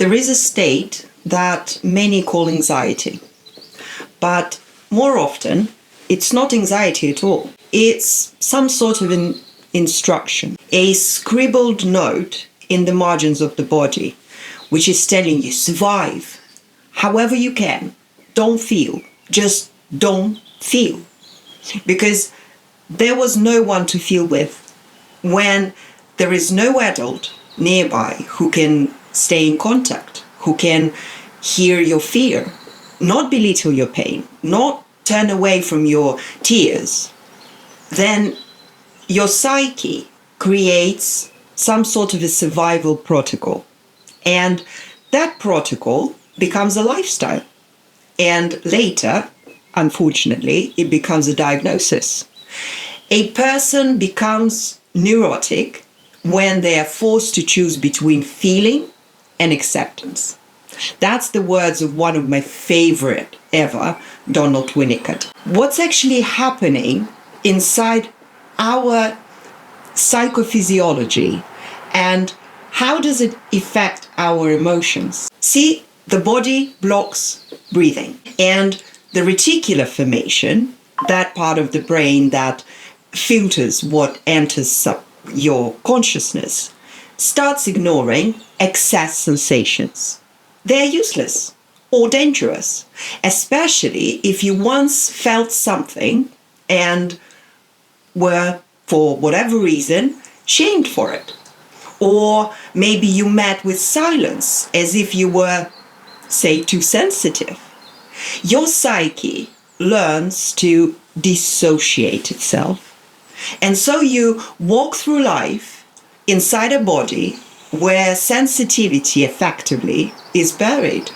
There is a state that many call anxiety, but more often it's not anxiety at all. It's some sort of an instruction, a scribbled note in the margins of the body, which is telling you survive however you can. Don't feel. Just don't feel. Because there was no one to feel with when there is no adult nearby who can stay in contact, who can hear your fear, not belittle your pain, not turn away from your tears. Then your psyche creates some sort of a survival protocol. And that protocol becomes a lifestyle. And later, unfortunately, it becomes a diagnosis. A person becomes neurotic when they are forced to choose between feeling and acceptance. That's the words of one of my favorite ever, Donald Winnicott. What's actually happening inside our psychophysiology and how does it affect our emotions? See, the body blocks breathing, and the reticular formation, that part of the brain that filters what enters your consciousness, starts ignoring excess sensations. They're useless or dangerous, especially if you once felt something and were, for whatever reason, shamed for it. Or maybe you met with silence as if you were, say, too sensitive. Your psyche learns to dissociate itself. And so you walk through life inside a body where sensitivity effectively is buried,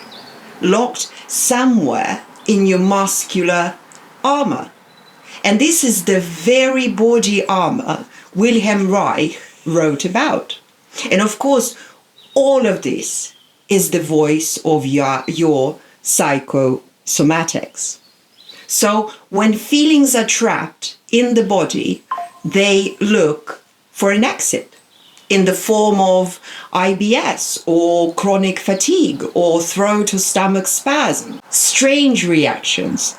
locked somewhere in your muscular armor. And this is the very body armor Wilhelm Reich wrote about. And of course, all of this is the voice of your psychosomatics. So when feelings are trapped in the body, they look for an exit in the form of IBS or chronic fatigue or throat or stomach spasm. Strange reactions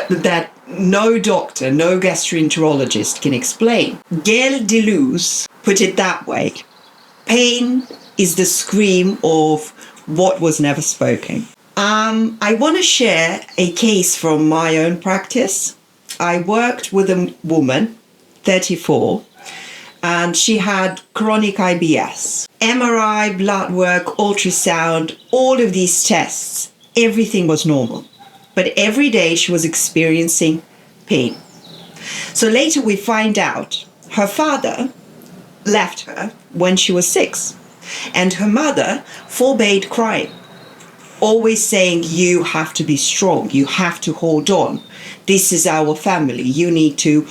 that no doctor, no gastroenterologist can explain. Gail Deleuze put it that way: pain is the scream of what was never spoken. I want to share a case from my own practice. I worked with a woman, 34, and she had chronic IBS. MRI, blood work, ultrasound, all of these tests, everything was normal. But every day she was experiencing pain. So later we find out her father left her when she was 6, and her mother forbade crying, always saying, you have to be strong, you have to hold on. This is our family, you need to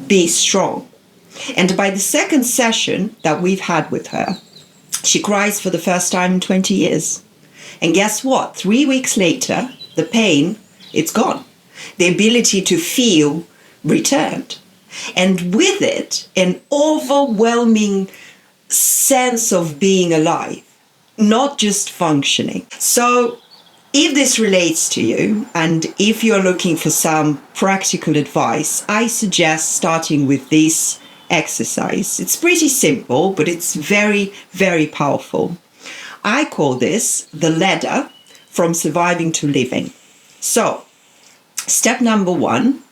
be strong. And by the second session that we've had with her, she cries for the first time in 20 years. And guess what? 3 weeks later, the pain, it's gone. The ability to feel returned. And with it, an overwhelming sense of being alive, not just functioning. So if this relates to you, and if you're looking for some practical advice, I suggest starting with this exercise. It's pretty simple, but it's very, very powerful. I call this the ladder from surviving to living. So, step number 1,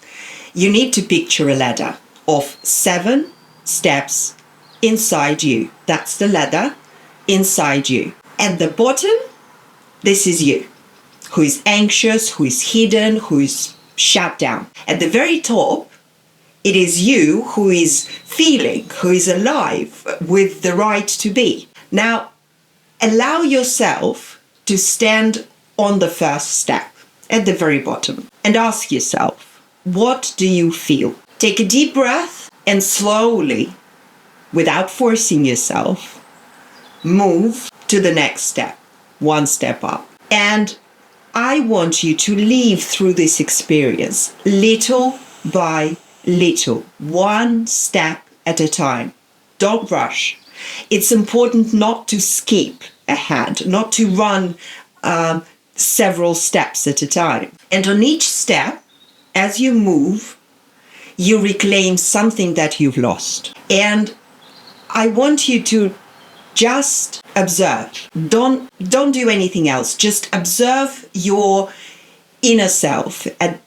you need to picture a ladder of 7 steps inside you. That's the ladder inside you. At the bottom, this is you, who is anxious, who is hidden, who is shut down. At the very top, it is you who is feeling, who is alive, with the right to be. Now, allow yourself to stand on the first step, at the very bottom, and ask yourself, what do you feel? Take a deep breath and slowly, without forcing yourself, move to the next step, one step up. And I want you to live through this experience little by little, one step at a time. Don't rush. It's important not to skip ahead, not to run several steps at a time. And on each step, as you move, you reclaim something that you've lost. And I want you to just observe. Don't do anything else. Just observe your inner self at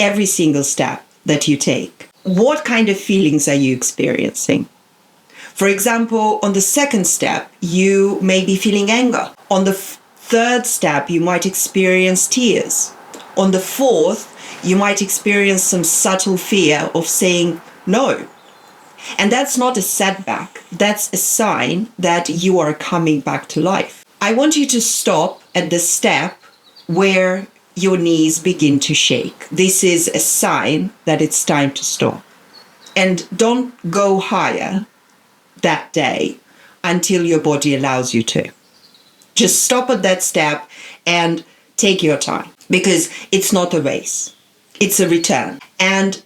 every single step that you take. What kind of feelings are you experiencing? For example, on the second step, you may be feeling anger. On the third step, you might experience tears. On the fourth, you might experience some subtle fear of saying no. And that's not a setback. That's a sign that you are coming back to life. I want you to stop at the step where your knees begin to shake. This is a sign that it's time to stop. And don't go higher that day until your body allows you to. Just stop at that step and take your time, because it's not a race. It's a return. And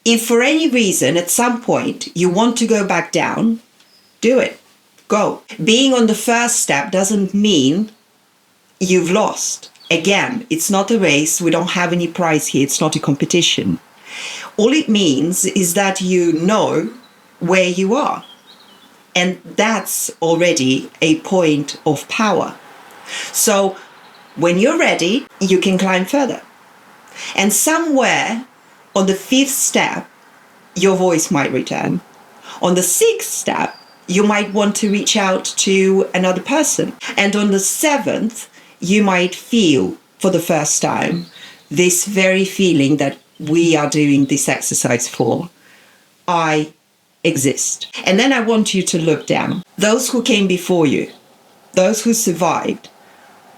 if for any reason at some point you want to go back down, do it. Go. Being on the first step doesn't mean you've lost. Again, it's not a race. We don't have any prize here. It's not a competition. All it means is that you know where you are. And that's already a point of power. So when you're ready, you can climb further. And somewhere on the fifth step, your voice might return. On the sixth step, you might want to reach out to another person. And on the seventh, you might feel for the first time this very feeling that we are doing this exercise for. I exist. And then I want you to look down. Those who came before you, those who survived,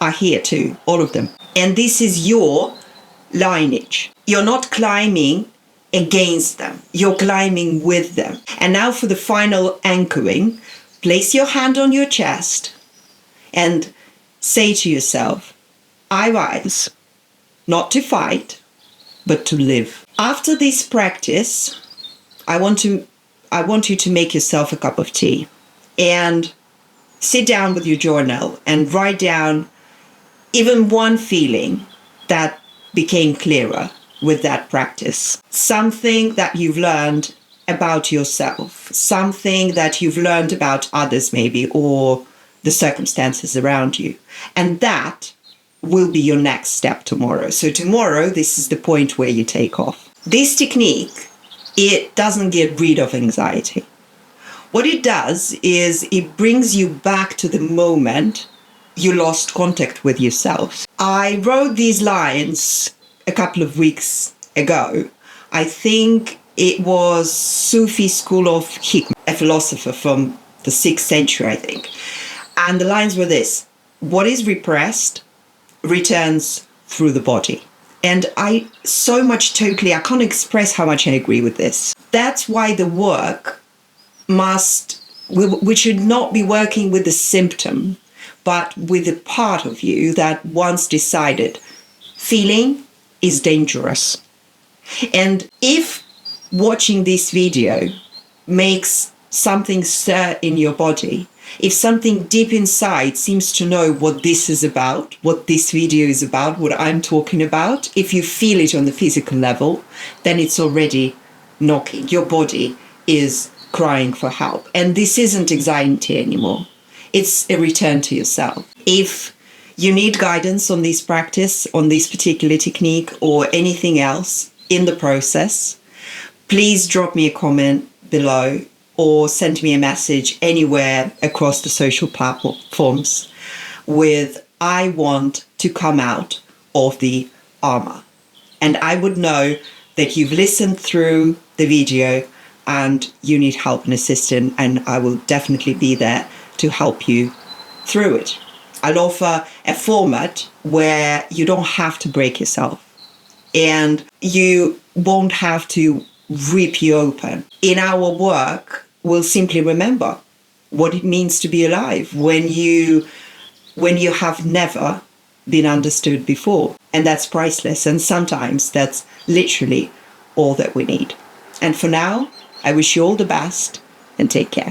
are here too, all of them. And this is your lineage. You're not climbing against them. You're climbing with them. And now for the final anchoring, place your hand on your chest and say to yourself, I rise, not to fight, but to live. After this practice, I want you to make yourself a cup of tea and sit down with your journal and write down even one feeling that became clearer with that practice. Something that you've learned about yourself, something that you've learned about others maybe, or the circumstances around you. And that will be your next step tomorrow. So tomorrow, this is the point where you take off. This technique, it doesn't get rid of anxiety. What it does is it brings you back to the moment you lost contact with yourself. I wrote these lines a couple of weeks ago. I think it was Sufi school of Hikmah, a philosopher from the 6th century, I think. And the lines were this: what is repressed returns through the body. And I can't express how much I agree with this. That's why the work we should not be working with the symptom, but with the part of you that once decided feeling is dangerous. And if watching this video makes something stir in your body, if something deep inside seems to know what this is about, what this video is about, what I'm talking about, if you feel it on the physical level, then it's already knocking. Your body is crying for help. And this isn't anxiety anymore. It's a return to yourself. If you need guidance on this practice, on this particular technique, or anything else in the process, please drop me a comment below or send me a message anywhere across the social platforms with I want to come out of the armor. And I would know that you've listened through the video and you need help and assistance, and I will definitely be there to help you through it. I'll offer a format where you don't have to break yourself and you won't have to rip you open. In our work, we'll simply remember what it means to be alive when you have never been understood before. And that's priceless. And sometimes that's literally all that we need. And for now, I wish you all the best and take care.